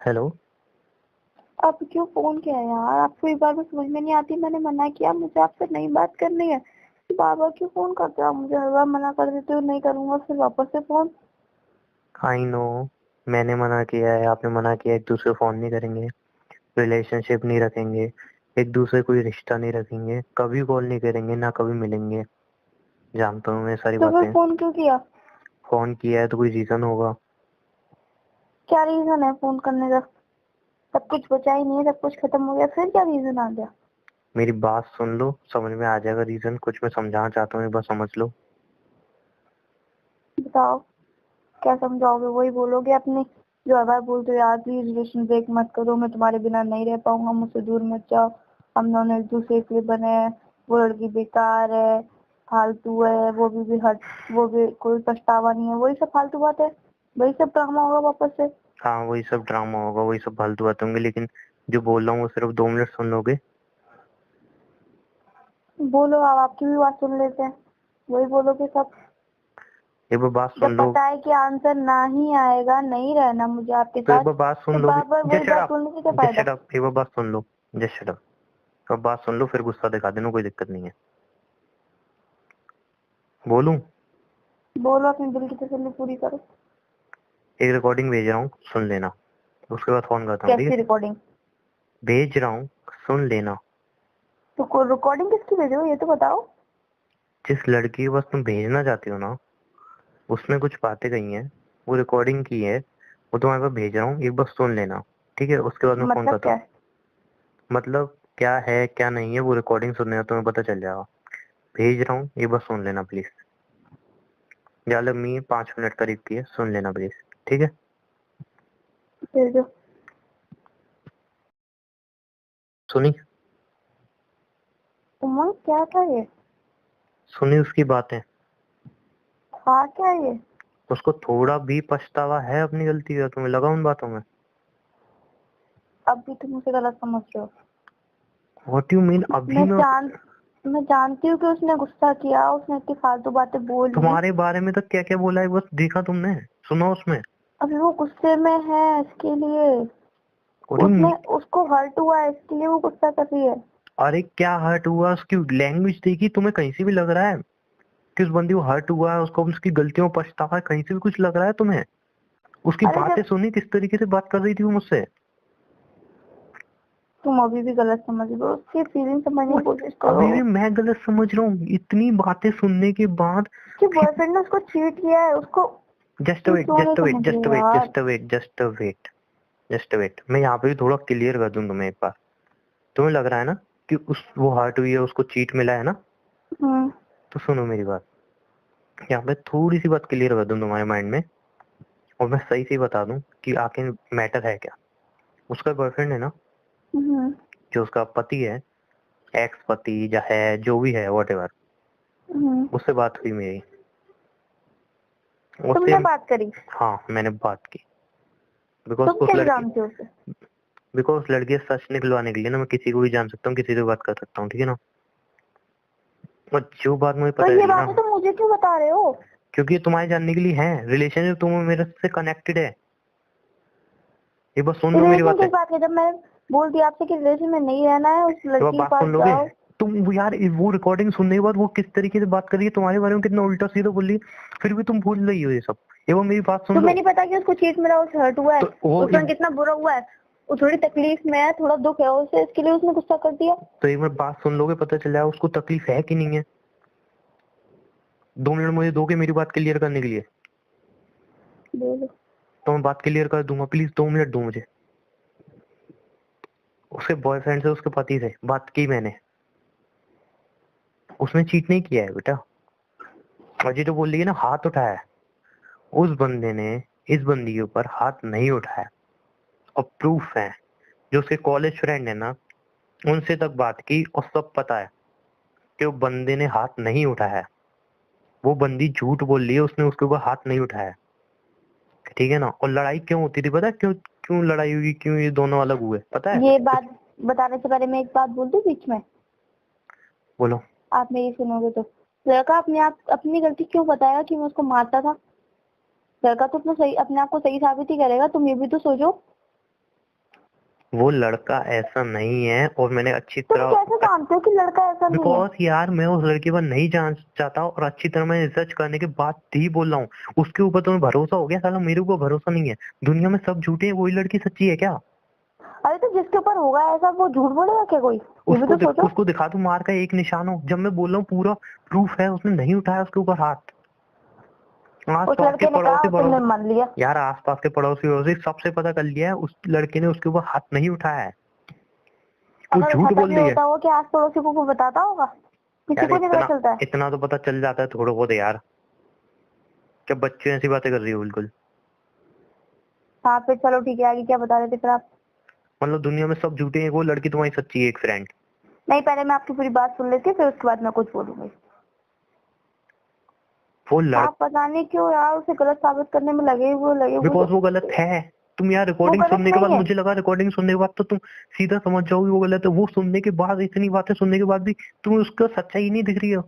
Hello. आप क्यों phone किया यार? आपको एक बार भी समझ में नहीं आती? मैंने मना किया, मुझे आपसे नहीं बात करनी है। बार बार क्यों फोन करते हो आप मुझे? हर बार मना कर देते हो नहीं करूंगा, फिर वापस से फोन। आई नो, मैंने मना किया है, आपने मना किया। एक दूसरे फोन नहीं करेंगे, रिलेशनशिप नहीं रखेंगे, एक दूसरे कोई रिश्ता नहीं रखेंगे, कभी कॉल नहीं करेंगे, ना कभी मिलेंगे। जानता हूँ मैं सारी तो फिर बातें। फोन क्यों किया? फोन किया है तो कोई रीजन होगा। क्या रीजन है फोन करने का? सब कुछ बचा ही नहीं है, सब कुछ खत्म हो गया, फिर क्या रीजन आ गया? मेरी बात सुन लो, समझ में आ जाएगा रीजन। कुछ मैं समझाना चाहता हूँ, एक बार समझ लो। बताओ, क्या समझाओगे? वही बोलोगे अपनी जो हर बार बोलते हो, यार प्लीज रिलेशन ब्रेक मत करो, मैं तुम्हारे बिना नहीं रह पाऊंगा, मुझसे दूर मत जाओ, हम दोनों एक दूसरे के लिए बने हैं, वो लड़की बेकार है, फालतू है, वो भी कोई पछतावा नहीं है। वही सब फालतू बात है, वही सब ड्रामा होगा वापस से। हाँ, वही सब ड्रामा होगा, वही सब फालतू बातें होंगे, लेकिन जो बोल रहा हूँ वो सिर्फ 2 मिनट सुन लोगे। बोलो, अब आपकी भी बात सुन लेते हैं। वही बोलोगे सब। एक बार बात सुन जब लो। पता है कि आंसर ना ही आएगा, नहीं रहना मुझे आपके तो एक साथ, बार बात तो सुन लोगे। बार बार वही जस्ट शट बात अप। बोलने से क्या जस्ट फायदा? शट अप, एक बार बात सुन लो। Just shut up. अब बात सुन लो, फिर गुस्सा दिखा देना, कोई दिक्कत नहीं है। बोलूं? बोलो, अपने दिल की तसल्ली पूरी करो। एक रिकॉर्डिंग भेज रहा हूँ, सुन लेना। उसके बाद फोन करता हूँ, ठीक कैसी है? रिकॉर्डिंग? भेज रहा हूँ, सुन लेना। तो रिकॉर्डिंग किसकी भेज रहे हो, ये तो बताओ। जिस लड़की के पास तुम भेजना चाहती हो ना, उसने कुछ बातें कही हैं, वो रिकॉर्डिंग की है, वो तुम्हारे पास भेज रहा हूँ, एक बार सुन लेना। ठीक है? उसके बाद मैं फोन मतलब करता क्या हूँ। है? मतलब क्या है क्या नहीं है, वो रिकॉर्डिंग सुनने का तुम्हें पता चल जाएगा। भेज रहा हूँ, एक बार सुन लेना प्लीज। ज्यादा मी 5 मिनट करीब की है, सुन लेना प्लीज। ठीक है? भेजो। सुनी? उमंग, क्या था ये? सुनी उसकी बातें? था क्या ये? उसको थोड़ा भी पछतावा है अपनी गलती का? तुम्हें लगा उन बातों में? अब भी तुम मुझे गलत समझ रहे हो। What you mean? अभी मैं जानती हूँ कि उसने गुस्सा किया, उसने इतनी फालतू बातें बोली। तुम्हारे बारे में तो क्या क्या बोला है, बस देखा तुमने? सुना उसमें? अभी वो गुस्से में है, इसके लिए और उसने उसको हर्ट हुआ है, इसके लिए वो गुस्सा कर रही है। अरे क्या हर्ट हुआ? उसकी लैंग्वेज देखी तुम्हें? कहीं से भी लग रहा है कि उस बंदी को हर्ट हुआ है, उसको उसकी गलतियों पर पछतावा है? कहीं से भी कुछ लग रहा है तुम्हें? उसकी अरे बातें जब सुनी, किस तरीके से बात कर रही थी वो मुझसे? तुम अभी भी गलत समझ रहे हो, उसकी फीलिंग समझने वो की कोशिश करो। अभी भी मैं गलत समझ रहा हूँ इतनी बातें सुनने के बाद? कि बॉयफ्रेंड ने उसको चीट किया है, उसको जस्ट तुम वेट, क्यों नहीं जस्ट वेट, समझ जस्ट रहे वेट, यार? Just wait, just wait, just wait. मैं यहाँ पे भी थोड़ा क्लियर कर दूं तुम्हें एक बार। तुम्हें लग रहा है ना कि उस वो हर्ट हुई है, उसको चीट मिला है ना? हम्म। तो सुनो मेरी बात, यहाँ पे थोड़ी सी बात क्लियर कर दूं तुम्हारे माइंड में, और मैं सही से बता दूं कि आखिर मैटर है क्या। उसका बॉयफ्रेंड है ना, हम्म। जो उसका पति है, एक्स पति या है जो भी है, वॉट एवर, हम्म। उससे बात हुई मेरी। उससे, तुमने बात करी? हाँ मैंने बात की। बिकॉज तुम उस कैसे लड़की जानते हो उसे? बिकॉज उस लड़की से सच निकलवाने के लिए ना, मैं किसी को भी जान सकता हूँ, किसी से भी बात कर सकता हूँ, ठीक है ना? और जो बात मुझे तो पता ये चली ना, बातें तुम मुझे क्यों बता रहे हो? क्योंकि ये तुम्हारे जानने के लिए है, रिलेशनशिप तुम मेरे से कनेक्टेड है। एक बार सुन लो मेरी रिलेशन बातें। किस बात की? जब मैंने बोल दिया आपसे कि रिलेशन में नहीं रहना है, उस एक बार लड़की के बात पास सुन लोगे? जाओ। तुम यार, वो रिकॉर्डिंग सुनने के बाद वो किस तरीके से बात कर रही है तुम्हारे बारे में, कितना उल्टा सीधा बोल रही है, फिर भी तुम भूल रही हो ये सब। एक बार मेरी बात सुन तुम्हें लो। नहीं पता कि उसको चीट मिला, उसे हर्ट हुआ है, तो वो उसमें कितना बुरा हुआ है, वो थोड़ी तकलीफ में है, थोड़ा दुख है उसे, इसके लिए उसने गुस्सा कर दिया। तो एक बार बात सुन लोगे, पता चल जाएगा उसको तकलीफ है कि नहीं है। 2 मिनट मुझे दोगे मेरी बात क्लियर करने के लिए? बोलो। तो मैं बात क्लियर कर दूंगा, प्लीज 2 मिनट दो मुझे। उसके बॉयफ्रेंड से, उसके पति से बात की मैंने। उसने चीट नहीं किया है बेटा। और ये जो बोल रही है ना हाथ उठाया है, उस बंदे ने इस बंदी के ऊपर हाथ नहीं उठाया। और प्रूफ है, जो उसके कॉलेज फ्रेंड है ना, उनसे तक बात की और सब पता है कि वो बंदे ने हाथ नहीं उठाया है। वो बंदी झूठ बोल रही है, उसने उसके ऊपर हाथ नहीं उठाया। ठीक है ना? और लड़ाई क्यों होती थी पता है? क्यों क्यों लड़ाई हुई, क्यों ये दोनों अलग हुए, पता है? ये बात बताने से पहले मैं एक बात बोल दूं बीच में? बोलो। आप मेरी सुनोगे तो। लड़का अपनी गलती क्यों बताएगा कि मैं उसको मारता था? लड़का तो अपना सही, अपने आप को सही साबित ही करेगा, तुम ये भी तो सोचो। वो लड़का ऐसा नहीं है और मैंने अच्छी तुम तरह कैसे जानते हो कि लड़का ऐसा नहीं है? बिकॉज यार मैं उस लड़के पर नहीं जान चाहता और अच्छी तरह मैं रिसर्च करने के बाद ही बोल रहा हूँ। उसके ऊपर तुम्हें भरोसा हो गया, साला मेरे ऊपर भरोसा नहीं है। दुनिया में सब झूठे हैं, वही लड़की सच्ची है क्या? अरे तो जिसके ऊपर होगा ऐसा वो झूठ बोलेगा क्या कोई? ये भी तो सोचो। उसको दिखा दूं मार का एक निशान हो, जब मैं बोल रहा हूँ पूरा प्रूफ है, उसने नहीं उठाया उसके ऊपर हाथ। आस उस पास के लड़के ने कहा पड़ोसी और तुमने मान लिया। यार आसपास के पड़ोसी सबसे पता कर लिया है, उस लड़के ने उसके ऊपर हाथ नहीं उठाया है। वो अगर झूठ उठाता बोल भी रही है। होता हो कि आस पड़ोसी को कोई बताता होगा? किसी यार को नहीं पता इतना चलता है। इतना तो पता चल जाता है थोड़ा बहुत यार। क्या बच्चे ऐसी बातें कर रही हो बिल्कुल। हाँ फिर चलो ठीक है, आगे क्या बता रहे थे फिर आप? मतलब दुनिया में सब झूठे हैं, वो लड़की तुम्हारी सच्ची है एक फ्रेंड। नहीं, पहले मैं आपकी पूरी बात सुन लेती हूँ फिर उसके बाद मैं कुछ बोलूंगी। वो लड़ आप पता नहीं क्यों यार उसे गलत साबित करने में लगे हुए बिकॉज वो गलत है। तुम यार वो रिकॉर्डिंग गलत सुनने के बाद नहीं है। मुझे लगा रिकॉर्डिंग सुनने के बाद तो तुम सीधा समझ जाओगी वो गलत है। वो सुनने के बाद, इतनी बातें सुनने के बाद भी तुम्हें उसका सच्चाई नहीं दिख रही है।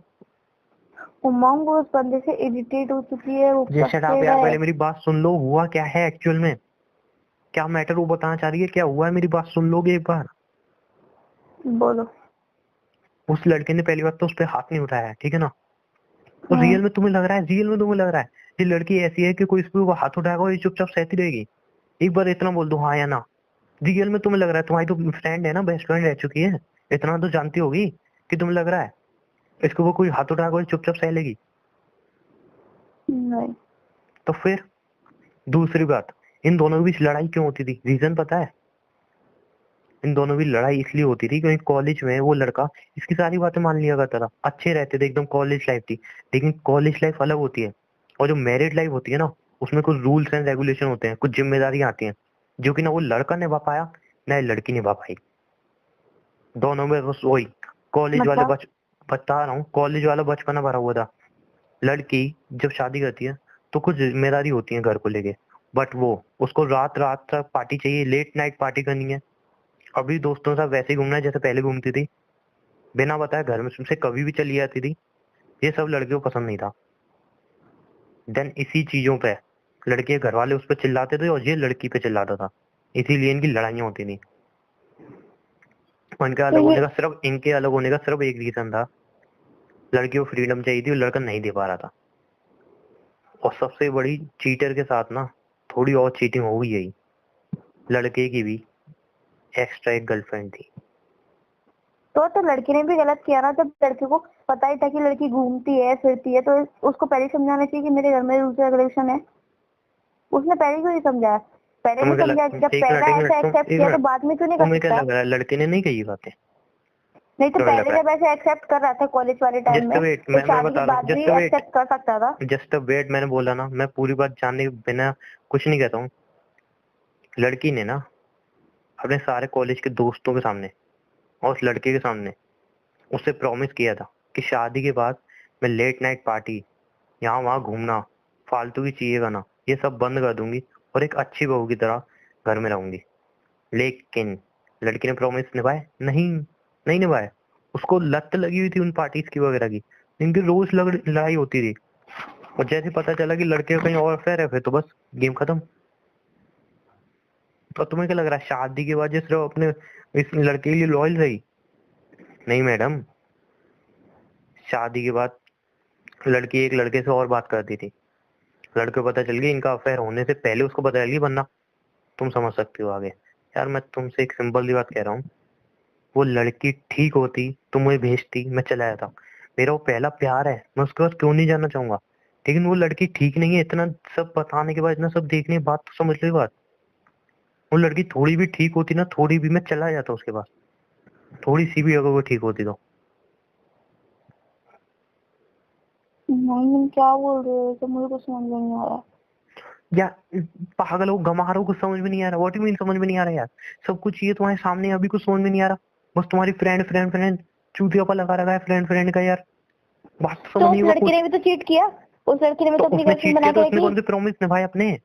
उमंग उस बंदे से इरिटेट हो चुकी है, वो ये शट अप फ्रस्ट्रेटेड यार, है। पहले मेरी बात सुन लो। हुआ क्या है एक्चुअल में, क्या मैटर वो बताना चाह रही है, क्या हुआ है, मेरी बात सुन लोगे एक बार। बोलो। उस लड़के ने पहली बात तो उस पर हाथ नहीं उठाया है, ठीक है ना। और रियल में तुम्हें लग रहा है, रियल में तुम्हें लग रहा है ये लड़की ऐसी है कि कोई इस पे हाथ उठाएगा और ये चुपचाप सहती रहेगी। एक बार इतना बोल दो हाँ या ना। रियल में तुम्हें लग रहा है, तुम्हारी तो फ्रेंड है ना, बेस्ट फ्रेंड रह चुकी है, इतना तो जानती होगी कि तुम्हें लग रहा है इसको वो कोई हाथ उठाएगा और चुपचाप सह लेगी। नहीं। तो फिर दूसरी बात, इन दोनों के बीच लड़ाई क्यों होती थी, रीजन पता है? इन दोनों की लड़ाई इसलिए होती थी क्योंकि कॉलेज में वो लड़का इसकी सारी बातें मान लिया करता था, अच्छे रहते थे एकदम, कॉलेज लाइफ थी। लेकिन कॉलेज लाइफ अलग होती है और जो मैरिड लाइफ होती है ना, उसमें कुछ रूल्स एंड रेगुलेशन होते हैं, कुछ जिम्मेदारी आती हैं, जो कि ना वो लड़का निभा पाया ना ये लड़की निभा पाई। दोनों में बस वही कॉलेज वाले मतलब बता रहा हूँ, कॉलेज वाला बचपना भरा हुआ था। लड़की जब शादी करती है तो कुछ जिम्मेदारी होती है घर को लेके, बट वो उसको रात रात तक पार्टी चाहिए, लेट नाइट पार्टी करनी है। अभी दोस्तों के साथ वैसे ही घूमना है जैसे पहले घूमती थी, बिना बताए घर में से कभी भी चली जाती थी। ये सब लड़कियों को पसंद नहीं था। देन इसी चीजों पे लड़के के घर वाले उस पर चिल्लाते थे और ये लड़की पे चिल्लाता था, इसीलिए इनकी लड़ाइयाँ होती थी। इनके तो अलग ये होने का सिर्फ इनके अलग होने का सिर्फ एक रीजन था, लड़की को फ्रीडम चाहिए थी और लड़का नहीं दे पा रहा था। और सबसे बड़ी चीटर के साथ ना थोड़ी और चीटिंग हो गई यही, लड़के की भी एक्स्ट्रा एक गर्लफ्रेंड थी। तो लड़की ने भी गलत किया ना, जब लड़के को पता ही था कि लड़की घूमती है फिरती है तो उसको पहले ही समझाना चाहिए कि मेरे घर में रूल्स रेगुलेशन है। उसने पहले क्यों नहीं समझाया? पहले नहीं समझा, जब पहला ऐसा एक्सेप्ट किया तो बाद में क्यों नहीं कर तुम्हें क्या सकता? लग रहा है लड़के ने नहीं कही बातें? नहीं तो तुम्हें लग पहले रहा जब ऐसे एक्सेप्ट कर रहा था कॉलेज वाले है टाइम जस्ट में वेट, तो मैं शादी के बता रहा हूँ, बाद भी जस्ट वेट, एक्सेप्ट कर सकता था। जस्ट वेट, मैंने बोला ना, मैं पूरी बात जानने के बिना कुछ नहीं कहता हूँ। लड़की ने ना अपने सारे कॉलेज के दोस्तों के सामने और उस लड़के के सामने उससे प्रॉमिस किया था कि शादी के बाद मैं लेट नाइट पार्टी, यहाँ वहाँ घूमना, फालतू की चीजें करना, ये सब बंद कर दूंगी और एक अच्छी बहू की तरह घर में रहूंगी। लेकिन लड़की ने प्रॉमिस निभाए नहीं, नहीं निभाए। उसको लत लगी हुई थी उन पार्टीज की वगैरह की, इनकी रोज लड़ाई होती थी। और जैसे पता चला कि लड़के का कहीं और अफेयर है, फिर तो बस गेम खत्म। तो तुम्हें क्या लग रहा है शादी के बाद जो सिर्फ अपने इस लड़के के लिए लॉयल रही? नहीं मैडम, शादी के बाद लड़की एक लड़के से और बात करती थी, लड़के को पता चल गया इनका अफेयर होने से पहले उसको पता चल गई, वरना तुम समझ सकते हो आगे। यार मैं तुमसे एक सिंपल सी बात कह रहा हूँ, वो लड़की ठीक होती तुम मुझे भेजती, मैं चला जाता। मेरा वो पहला प्यार है, मैं उसके बाद क्यों नहीं जाना चाहूंगा। लेकिन वो लड़की ठीक नहीं है, इतना सब बताने के बाद, इतना सब देखने के बाद तो समझ लो बात। वो लड़की थोड़ी भी ठीक होती ना, थोड़ी भी, मैं चला जाता उसके पास, थोड़ी सी भी अगर वो ठीक होती तो। नहीं, क्या बोल रहे हो तो मुझे कुछ समझ में नहीं आ रहा। या पागल हो, गमा रहा हो, कुछ समझ में नहीं आ रहा? व्हाट यू मीन समझ में नहीं आ रहा यार? सब कुछ ये तुम्हारे सामने, अभी कुछ समझ में नहीं आ रहा? बस तुम्हारी फ्रेंड फ्रेंड फ्रेंड चूतिया पर लगा रखा है फ्रेंड फ्रेंड का यार। बात तो तो समझ उस नहीं हुआ लड़की कुछ। ने भी तो चीट किया, उस लड़की ने भी तो तो अपनी उसने गर्लफ्रेंड चीट बना किया तो के उसने रखी। कौन से प्रॉमिस निभाए अपने?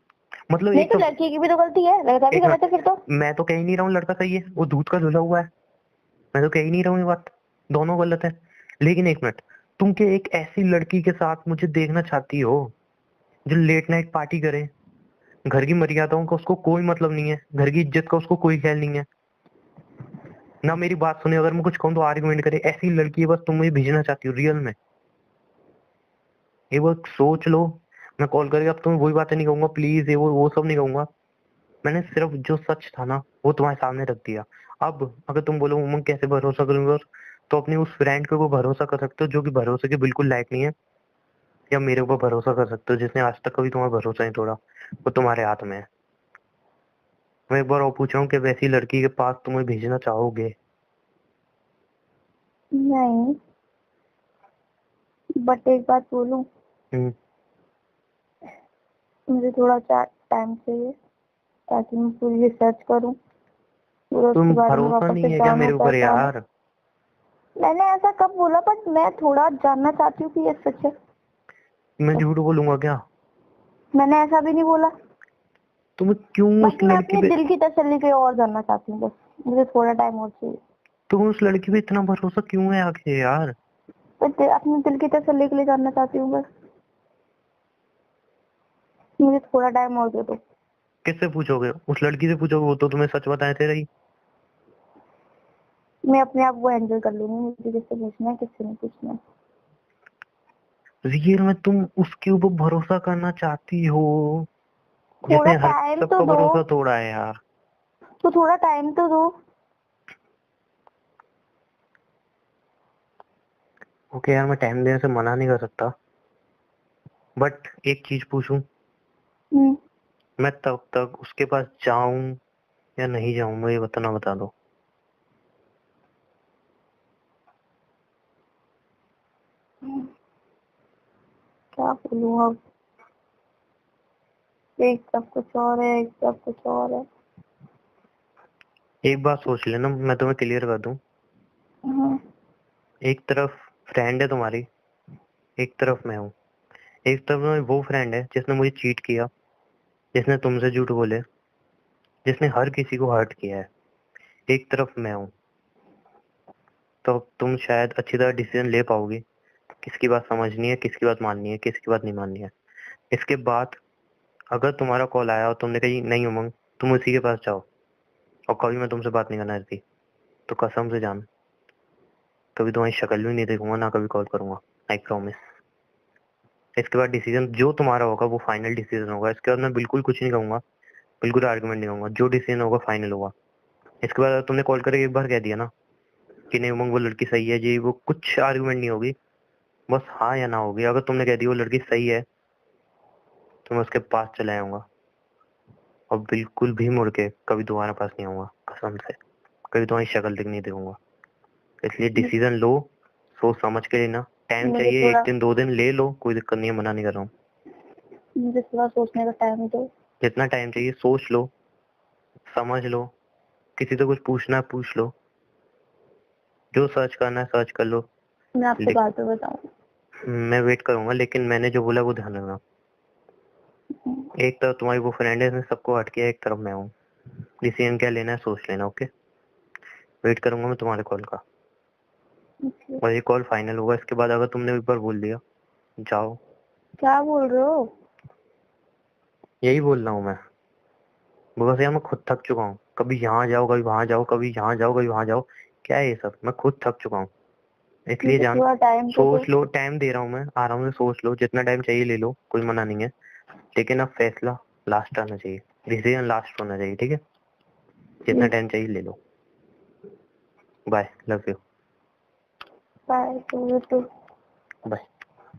मतलब नहीं एक तो तो लड़की की भी तो गलती है, लड़का भी एक गलत है फिर तो। मैं तो कह ही नहीं रहा हूँ लड़का सही है, वो दूध का धुला हुआ है, मैं तो कह ही नहीं रहा हूँ ये बात, दोनों गलत है। लेकिन एक मिनट, तुम क्या एक ऐसी लड़की के साथ मुझे देखना चाहती हो जो लेट नाइट पार्टी करे, घर की मर्यादाओं का उसको कोई मतलब नहीं है, घर की इज्जत का उसको कोई ख्याल नहीं है, ना मेरी बात सुने, अगर मैं कुछ कहूँ तो आर्गुमेंट करे। ऐसी लड़की है बस, तुम मुझे भेजना चाहती हो रियल में? एक बार सोच लो। मैं कॉल करके अब तुम्हें वही बातें नहीं कहूंगा, प्लीज ये वो सब नहीं कहूंगा। मैंने सिर्फ जो सच था ना वो तुम्हारे सामने रख दिया। अब अगर तुम बोलो उमंग कैसे भरोसा करूंगा, तो अपनी उस फ्रेंड के ऊपर भरोसा कर सकते हो जो कि भरोसे के बिल्कुल लायक नहीं है, या मेरे ऊपर भरोसा कर सकते हो जिसने आज तक कभी तुम्हारा भरोसा नहीं तोड़ा। वो तुम्हारे हाथ में है। मैं एक बार और पूछ रहा हूँ कि वैसी लड़की के पास तुम्हें भेजना चाहोगे? नहीं, बट एक बात बोलूं, हम्म, मुझे थोड़ा टाइम चाहिए ताकि मैं पूरी रिसर्च करूं, पूरा उसके तुम बारे में भरोसा वापस से नहीं है क्या जानूं मेरे ऊपर पहचानूं। यार? मैंने ऐसा कब बोला? बट मैं थोड़ा जानना चाहती हूँ कि ये सच है। मैं झूठ बोलूंगा क्या? मैंने ऐसा भी नहीं बोला, तुम क्यों उस बट मैं लड़की अपने पे दिल की तसल्ली के और जानना चाहती हूँ। बस मुझे थोड़ा टाइम और चाहिए। तुम उस लड़की पे इतना भरोसा क्यों है आखिर यार? बट अपने दिल की तसल्ली के लिए जानना चाहती हूँ बस। मुझे थोड़ा टाइम और दे दो। किससे पूछोगे? उस लड़की से पूछोगे, वो तो तुम्हें सच बताए थे रही। मैं अपने आप को हैंडल कर लूंगी, मुझे किससे पूछना है किससे नहीं पूछना है। रियल में तुम उसके ऊपर भरोसा करना चाहती हो थोड़ा जिसने हर टाइम तो सबका दो, भरोसा तोड़ा है यार? तो थोड़ा टाइम तो दो। ओके यार, मैं टाइम देने से मना नहीं कर सकता, बट एक चीज पूछूं? हम्म, मैं तब तक उसके पास जाऊं या नहीं जाऊं, मुझे बताना, बता दो। क्या बोलूँ अब? एक सब कुछ और है, एक सब कुछ और है। एक बात सोच लेना, मैं तुम्हें क्लियर कर दूं। हाँ, एक तरफ फ्रेंड है तुम्हारी, एक तरफ मैं हूँ। एक तरफ में वो फ्रेंड है जिसने मुझे चीट किया, जिसने तुमसे झूठ बोले, जिसने हर किसी को हर्ट किया है। एक तरफ मैं हूँ। तो तुम शायद अच्छी तरह डिसीजन ले पाओगी, किसकी बात समझनी है, किसकी बात माननी है, किसकी बात नहीं माननी है। इसके बाद अगर तुम्हारा कॉल आया और तुमने कही नहीं उमंग, तुम उसी के पास जाओ और कभी मैं तुमसे बात नहीं करना रहती, तो कसम से जान, कभी तुम्हारी शक्ल भी नहीं देखूंगा, ना कभी कॉल करूंगा। I promise. इसके बाद डिसीजन जो तुम्हारा होगा वो फाइनल डिसीजन होगा। इसके बाद मैं बिल्कुल कुछ नहीं कहूंगा, बिल्कुल आर्गुमेंट नहीं कहूंगा। जो डिसीजन होगा फाइनल होगा। इसके बाद अगर तुमने कॉल करके एक बार कह दिया ना कि नहीं उमंग वो लड़की सही है जी, वो कुछ आर्गुमेंट नहीं होगी, बस हाँ या ना होगी। अगर तुमने कह दिया वो लड़की सही है, तो मैं उसके पास चला आऊंगा और बिल्कुल भी मुड़ के कभी दोबारा पास नहीं आऊंगा, कसम से। कभी तुम्हारी शक्ल तक नहीं देखूंगा। इसलिए डिसीजन लो, सोच समझ के लेना। टाइम मुझे चाहिए, एक थोड़ा दिन 2 दिन ले लो, कोई दिक्कत नहीं है, मना नहीं कर रहा हूँ। मुझे थोड़ा सोचने का टाइम दो। जितना टाइम चाहिए सोच लो, समझ लो, किसी से कुछ पूछना है पूछ लो, जो सर्च करना है सर्च कर लो। मैं आपको लेकिन बाद में बताऊँ। मैं वेट करूंगा, लेकिन मैंने जो बोला वो ध्यान रखना। एक तरफ तुम्हारी वो फ्रेंड है, इसने सबको हट किया, एक तरफ मैं हूँ। डिसीजन क्या लेना है सोच लेना, ओके? वेट करूंगा मैं तुम्हारे कॉल का, और ये कॉल फाइनल होगा। इसके बाद अगर तुमने एक बार बोल दिया जाओ, क्या बोल रहे हो? यही बोल रहा हूँ मैं। बस यार मैं खुद थक चुका हूँ, कभी यहाँ जाओ कभी वहां जाओ, कभी यहाँ जाओ कभी वहां जाओ। क्या है ये सब? मैं खुद थक चुका हूँ। इसलिए मुझे जान, थोड़ा टाइम तो दो। सोच लो। टाइम दे रहा हूँ मैं, आराम से सोच लो, जितना टाइम चाहिए ले लो, कोई मना नहीं है। लेकिन अब फैसला लास्ट आना चाहिए, डिसीजन लास्ट होना चाहिए, ठीक है? जितना प्लीज। टाइम चाहिए ले लो। Bye, love you. Bye. Bye.